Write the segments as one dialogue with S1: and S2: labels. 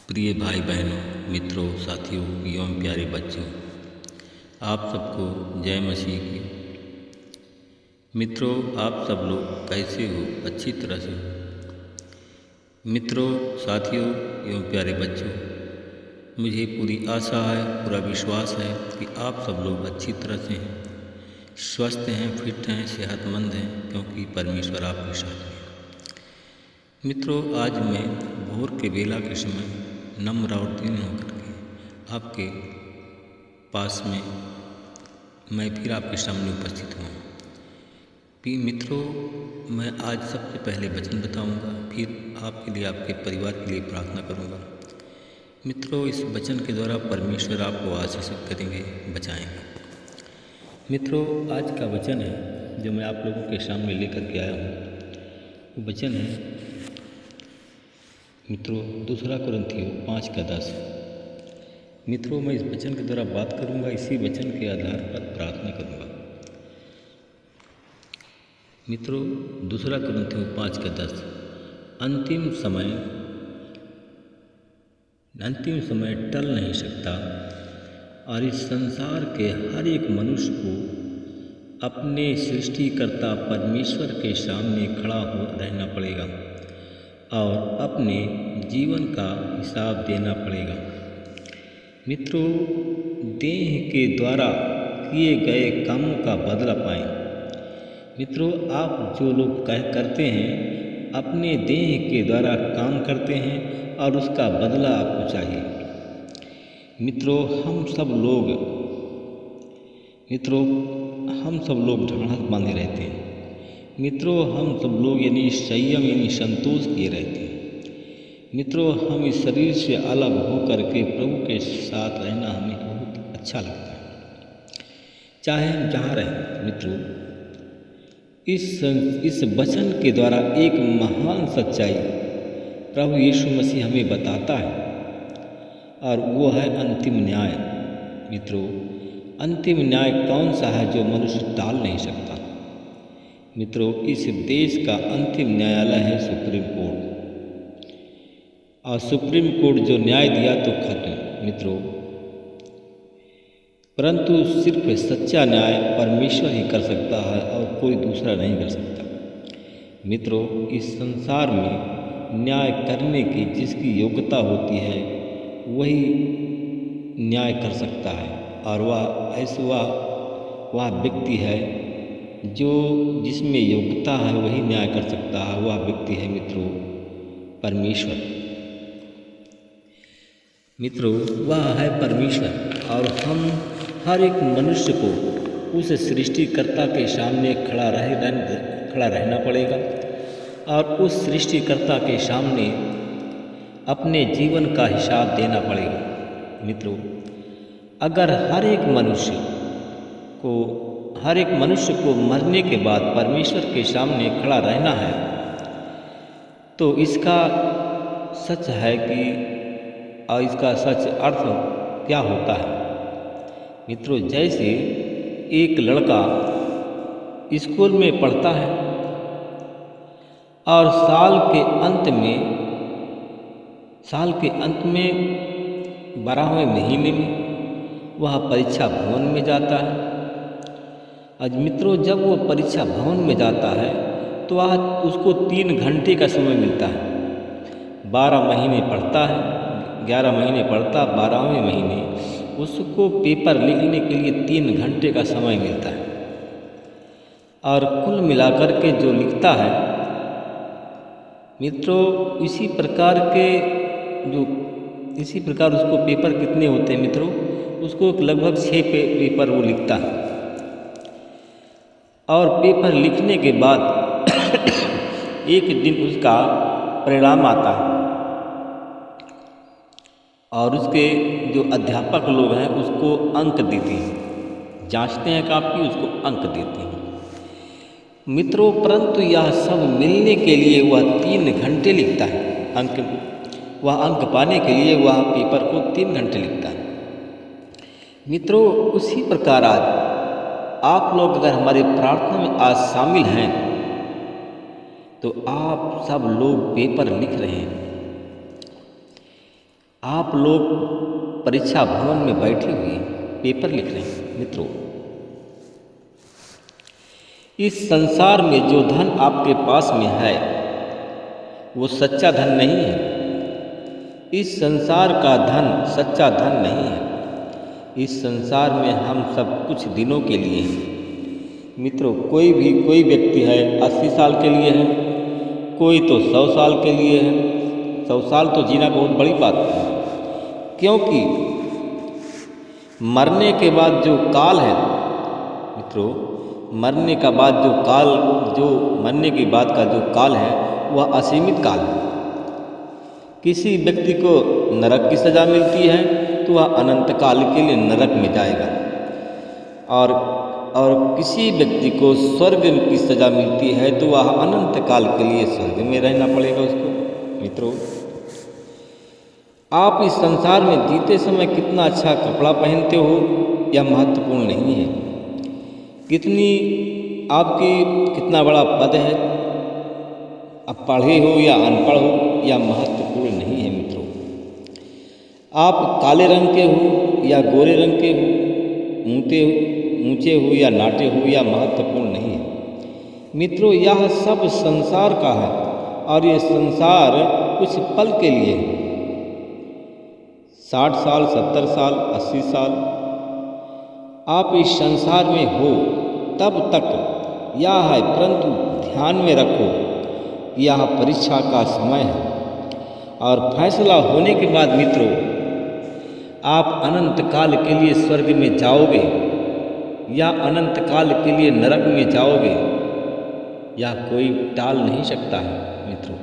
S1: प्रिय भाई बहनों, मित्रों, साथियों एवं प्यारे बच्चों, आप सबको जय मसीह की। मित्रों, आप सब लोग कैसे हो? अच्छी तरह से हो? मित्रों, साथियों एवं प्यारे बच्चों, मुझे पूरी आशा है, पूरा विश्वास है कि आप सब लोग अच्छी तरह से हैं, स्वस्थ हैं, फिट हैं, सेहतमंद हैं, क्योंकि परमेश्वर आपके साथ है। मित्रों, आज मैं भोर के बेला के समय नम्र और दीन होकर के आपके पास में मैं फिर आपके सामने उपस्थित हूँ। मित्रों, मैं आज सबसे पहले वचन बताऊंगा, फिर आपके लिए, आपके परिवार के लिए प्रार्थना करूंगा। मित्रों, इस वचन के द्वारा परमेश्वर आपको आशीषित करेंगे, बचाएंगे। मित्रों, आज का वचन है जो मैं आप लोगों के सामने लेकर के आया हूँ। वचन है मित्रों 2 कुरिन्थियों 5:10। मित्रों, मैं इस वचन के द्वारा बात करूंगा, इसी वचन के आधार पर प्रार्थना करूंगा। मित्रों 2 कुरिन्थियों 5:10, अंतिम समय टल नहीं सकता और इस संसार के हर एक मनुष्य को अपने सृष्टिकर्ता परमेश्वर के सामने खड़ा हो रहना पड़ेगा और अपने जीवन का हिसाब देना पड़ेगा। मित्रों, देह के द्वारा किए गए कामों का बदला पाएं। मित्रों, आप जो लोग करते हैं, अपने देह के द्वारा काम करते हैं और उसका बदला आपको चाहिए। मित्रों, हम सब लोग ढाढ़स बांधे रहते हैं। मित्रों, हम सब लोग यानी संयम यानी संतोष किए रहते हैं। मित्रों, हम इस शरीर से अलग होकर के प्रभु के साथ रहना हमें बहुत अच्छा लगता है, चाहे हम जहाँ रहें। मित्रों, इस वचन के द्वारा एक महान सच्चाई प्रभु यीशु मसीह हमें बताता है और वो है अंतिम न्याय। मित्रों, अंतिम न्याय कौन सा है जो मनुष्य टाल नहीं सकता? मित्रों, इस देश का अंतिम न्यायालय है सुप्रीम कोर्ट, और सुप्रीम कोर्ट जो न्याय दिया तो खत्म। मित्रों, परंतु सिर्फ सच्चा न्याय परमेश्वर ही कर सकता है और कोई दूसरा नहीं कर सकता। मित्रों, इस संसार में न्याय करने की जिसकी योग्यता होती है वही न्याय कर सकता है, और वह व्यक्ति है जो जिसमें योग्यता है वही न्याय कर सकता है। वह व्यक्ति है मित्रों परमेश्वर। मित्रों, वह है परमेश्वर, और हम हर एक मनुष्य को उस सृष्टिकर्ता के सामने खड़ा रहना पड़ेगा और उस सृष्टिकर्ता के सामने अपने जीवन का हिसाब देना पड़ेगा। मित्रों, अगर हर एक मनुष्य को मरने के बाद परमेश्वर के सामने खड़ा रहना है, तो इसका सच है कि और इसका सच अर्थ क्या होता है? मित्रों, जैसे एक लड़का स्कूल में पढ़ता है और साल के अंत में 12वें महीने में वह परीक्षा भवन में जाता है। आज मित्रों, जब वो परीक्षा भवन में जाता है तो आज उसको 3 घंटे का समय मिलता है। 12 महीने पढ़ता है, 11 महीने पढ़ता, 12वें महीने उसको पेपर लिखने के लिए 3 घंटे का समय मिलता है, और कुल मिलाकर के जो लिखता है मित्रों, इसी प्रकार उसको पेपर कितने होते हैं मित्रों? उसको लगभग 6 पेपर वो लिखता है, और पेपर लिखने के बाद एक दिन उसका परिणाम आता है, और उसके जो अध्यापक लोग हैं उसको अंक देते हैं, जांचते हैं काफ़ी, उसको अंक देते हैं। मित्रों, परंतु यह सब मिलने के लिए वह 3 घंटे लिखता है। वह अंक पाने के लिए वह पेपर को 3 घंटे लिखता है। मित्रों, उसी प्रकार आज आप लोग अगर हमारे प्रार्थना में आज शामिल हैं तो आप सब लोग पेपर लिख रहे हैं। आप लोग परीक्षा भवन में बैठे हुए पेपर लिख रहे हैं। मित्रों, इस संसार में जो धन आपके पास में है वो सच्चा धन नहीं है। इस संसार का धन सच्चा धन नहीं है। इस संसार में हम सब कुछ दिनों के लिए हैं। मित्रों, कोई व्यक्ति है 80 साल के लिए है, कोई तो 100 साल के लिए है। 100 साल तो जीना बहुत बड़ी बात है, क्योंकि मरने के बाद जो काल है मित्रों, मरने के बाद का जो काल है वह असीमित काल है। किसी व्यक्ति को नरक की सज़ा मिलती है तो वह अनंत काल के लिए नरक में जाएगा, और किसी व्यक्ति को स्वर्ग की सज़ा मिलती है तो वह अनंत काल के लिए स्वर्ग में रहना पड़ेगा उसको। मित्रों, आप इस संसार में जीते समय कितना अच्छा कपड़ा पहनते हो यह महत्वपूर्ण नहीं है। कितना बड़ा पद है, अब पढ़े हो या अनपढ़ हो यह महत्वपूर्ण नहीं है। मित्रों, आप काले रंग के हो या गोरे रंग के हो, ऊंचे हो या नाटे हो यह महत्वपूर्ण नहीं है। मित्रों, यह सब संसार का है और ये संसार कुछ पल के लिए है। 60 साल, 70 साल, 80 साल आप इस संसार में हो तब तक यह है, परंतु ध्यान में रखो यह परीक्षा का समय है और फैसला होने के बाद मित्रों आप अनंत काल के लिए स्वर्ग में जाओगे या अनंत काल के लिए नरक में जाओगे, या कोई टाल नहीं सकता है। मित्रों,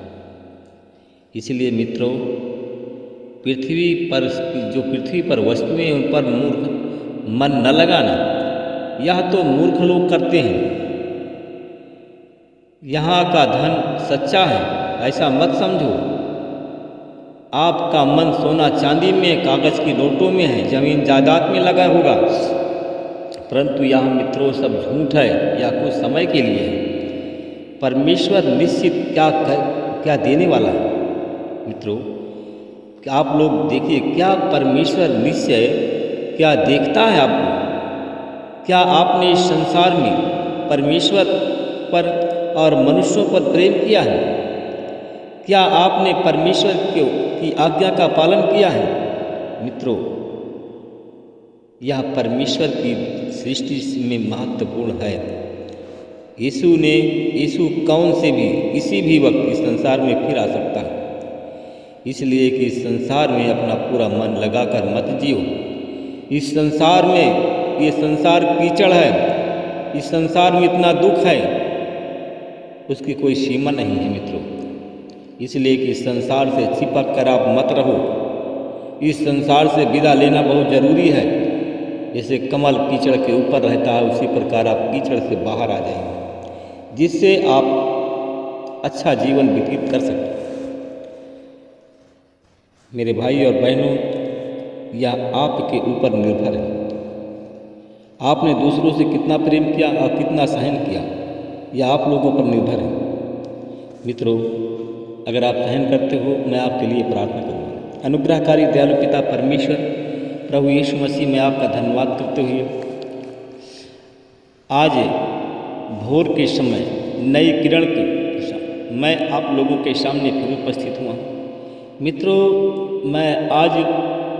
S1: इसलिए मित्रों, पृथ्वी पर वस्तुएं उन पर मन न लगाना, यह तो मूर्ख लोग करते हैं। यहाँ का धन सच्चा है ऐसा मत समझो। आपका मन सोना चांदी में, कागज की नोटों में है, जमीन जायदाद में लगा होगा, परंतु यह मित्रों सब झूठ है या कुछ समय के लिए है। परमेश्वर निश्चित क्या देने वाला है। मित्रों, आप लोग देखिए, क्या परमेश्वर निश्चय क्या देखता है आपको? क्या आपने इस संसार में परमेश्वर पर और मनुष्यों पर प्रेम किया है? क्या आपने परमेश्वर की आज्ञा का पालन किया है? मित्रों, यह परमेश्वर की सृष्टि में महत्वपूर्ण है। यीशु कौन से भी किसी भी वक्त इस संसार में फिर आ सकता है, इसलिए कि इस संसार में अपना पूरा मन लगाकर मत जियो। इस संसार में ये संसार कीचड़ है, इस संसार में इतना दुख है, उसकी कोई सीमा नहीं है। मित्रों, इसलिए कि इस संसार से चिपक कर आप मत रहो। इस संसार से विदा लेना बहुत ज़रूरी है। जैसे कमल कीचड़ के ऊपर रहता है, उसी प्रकार आप कीचड़ से बाहर आ जाएंगे, जिससे आप अच्छा जीवन व्यतीत कर सकते। मेरे भाई और बहनों, यह आपके ऊपर निर्भर है। आपने दूसरों से कितना प्रेम किया और कितना सहन किया, यह आप लोगों पर निर्भर है। मित्रों, अगर आप सहन करते हो, मैं आपके लिए प्रार्थना करूँगा। अनुग्रहकारी दयालु पिता परमेश्वर प्रभु यीशु मसीह में आपका धन्यवाद करते हुए आज भोर के समय नई किरण की मैं आप लोगों के सामने फिर उपस्थित हुआ। मित्रों, मैं आज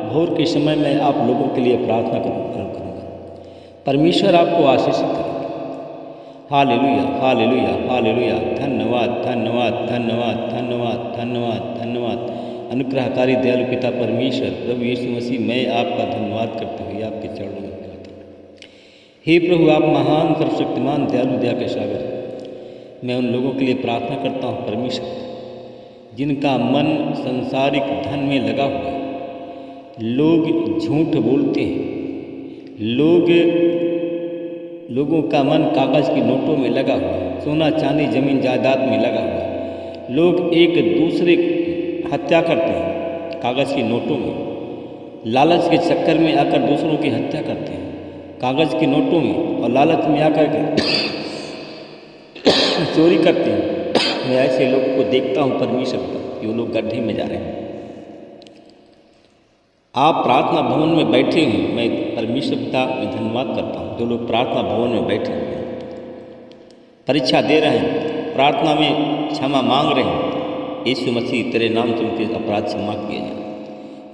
S1: भोर के समय में आप लोगों के लिए प्रार्थना करूँगा। परमेश्वर आपको आशीषित करेगा। Hallelujah, hallelujah, hallelujah. धन्यवाद, धन्यवाद, धन्यवाद, धन्यवाद, धन्यवाद, धन्यवाद। अनुग्रहकारी दयालु पिता परमेश्वर प्रभु यीशु मसीह, मैं आपका धन्यवाद करते हुए आपके चरणों में प्रार्थना करता हूँ। हे प्रभु, आप महान सर्वशक्तिमान दयालु दया के सागर, मैं उन लोगों के लिए प्रार्थना करता हूँ परमेश्वर, जिनका मन संसारिक धन में लगा हुआ है। लोग झूठ बोलते हैं, लोगों का मन कागज़ की नोटों में लगा हुआ है, सोना चांदी जमीन जायदाद में लगा हुआ है। लोग एक दूसरे हत्या करते हैं कागज़ की नोटों में, लालच के चक्कर में आकर दूसरों की हत्या करते हैं कागज़ की नोटों में, और लालच में आकर के चोरी करते हैं। मैं ऐसे लोगों को देखता हूँ परमेश्वर, कि वो लोग गड्ढे में जा रहे हैं। आप प्रार्थना भवन में बैठे हैं, मैं परमेश्वर पिता में धन्यवाद करता हूँ। जो लोग प्रार्थना भवन में बैठे हैं, परीक्षा दे रहे हैं, प्रार्थना में क्षमा मांग रहे हैं, यीशु मसीह तेरे नाम से उनके अपराध क्षमा किए जाए,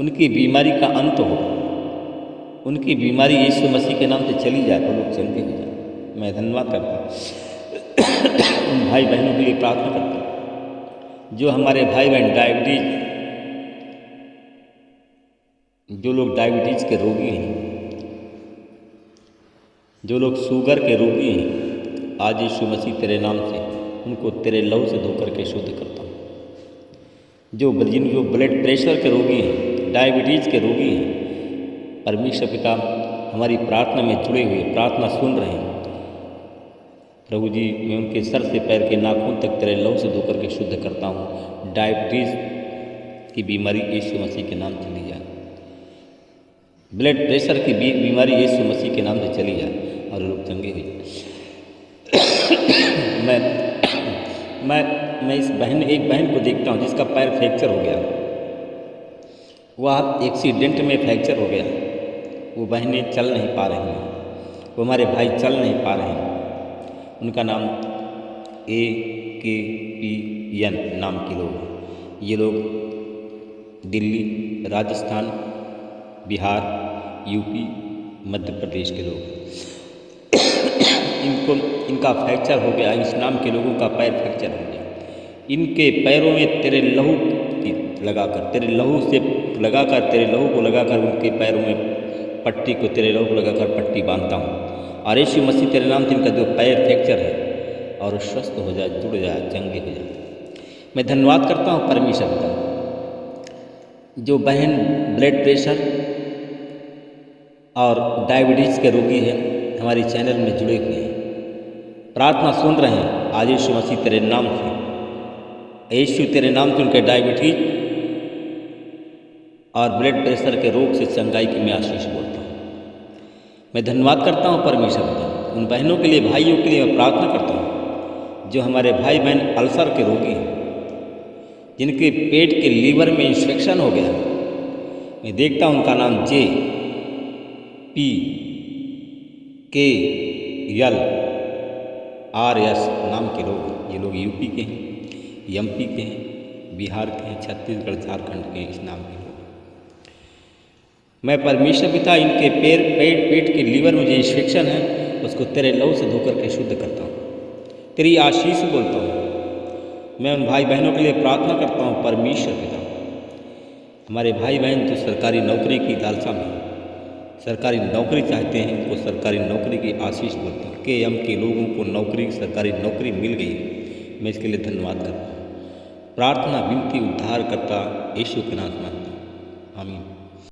S1: उनकी बीमारी का अंत हो, उनकी बीमारी यीशु मसीह के नाम से चली जाए, तो लोग चंगे हो जाए। मैं धन्यवाद करता हूँ। उन भाई बहनों के लिए प्रार्थना करता हूँ जो हमारे भाई बहन डायबिटीज, जो लोग डायबिटीज़ के रोगी हैं, जो लोग शुगर के रोगी हैं, आज यीशु मसीह तेरे नाम से उनको तेरे लहू से धोकर के शुद्ध करता हूँ। जो ब्लड प्रेशर के रोगी हैं, डायबिटीज़ के रोगी हैं, परमेश्वर पिता हमारी प्रार्थना में जुड़े हुए प्रार्थना सुन रहे हैं, प्रभु जी मैं उनके सर से पैर के नाखून तक तेरे लहू से धोकर के शुद्ध करता हूँ। डायबिटीज़ की बीमारी यीशु मसीह के नाम चली जाए, ब्लड प्रेशर की बीमारी यीशु मसीह के नाम से चली जाए और लोग चंगे हुए। मैं एक बहन को देखता हूँ जिसका पैर फ्रैक्चर हो गया, वह एक्सीडेंट में फ्रैक्चर हो गया, वो बहनें चल नहीं पा रही हैं, वो हमारे भाई चल नहीं पा रहे हैं। उनका नाम AKPN नाम के लोग हैं। ये लोग दिल्ली, राजस्थान, बिहार, यूपी, मध्य प्रदेश के लोग इनका फ्रैक्चर हो गया। इस नाम के लोगों का पैर फ्रैक्चर हो गया। इनके पैरों में तेरे लहू लगाकर, तेरे लहू को लगाकर उनके पैरों में पट्टी को, तेरे लहू को लगाकर पट्टी बांधता हूँ और यीशु मसीह तेरे नाम से इनका जो पैर फ्रैक्चर है और स्वस्थ हो जाए, जुड़ जाए, चंगे हो जाए। मैं धन्यवाद करता हूँ परमेश्वर का। जो बहन ब्लड प्रेशर और डायबिटीज़ के रोगी हैं, हमारी चैनल में जुड़े हुए हैं, प्रार्थना सुन रहे हैं, आज यीशु मसीह तेरे नाम से, यीशु तेरे नाम से उनके डायबिटीज और ब्लड प्रेशर के रोग से चंगाई की मैं आशीष बोलता हूँ। मैं धन्यवाद करता हूँ परमेश्वर का। उन बहनों के लिए, भाइयों के लिए मैं प्रार्थना करता हूँ जो हमारे भाई बहन अल्सर के रोगी हैं, जिनके पेट के लीवर में इन्फेक्शन हो गया। मैं देखता हूँ उनका नाम JPKLRS नाम के लोग, ये लोग यूपी के हैं, MP के हैं, बिहार के हैं, छत्तीसगढ़, झारखंड के इस नाम के लोग। मैं परमेश्वर पिता इनके पेट के लीवर में जो इन्फेक्शन है उसको तेरे लहू से धोकर के शुद्ध करता हूँ, तेरी आशीष बोलता हूँ। मैं उन भाई बहनों के लिए प्रार्थना करता हूँ परमेश्वर पिता। हमारे भाई बहन जो सरकारी नौकरी की लालसा में, सरकारी नौकरी चाहते हैं, उनको सरकारी नौकरी की आशीष बोलता हूँ। KM के लोगों को सरकारी नौकरी मिल गई, मैं इसके लिए धन्यवाद करता हूँ। प्रार्थना, विनती, उद्धार करता यीशु के नाम में, आमीन।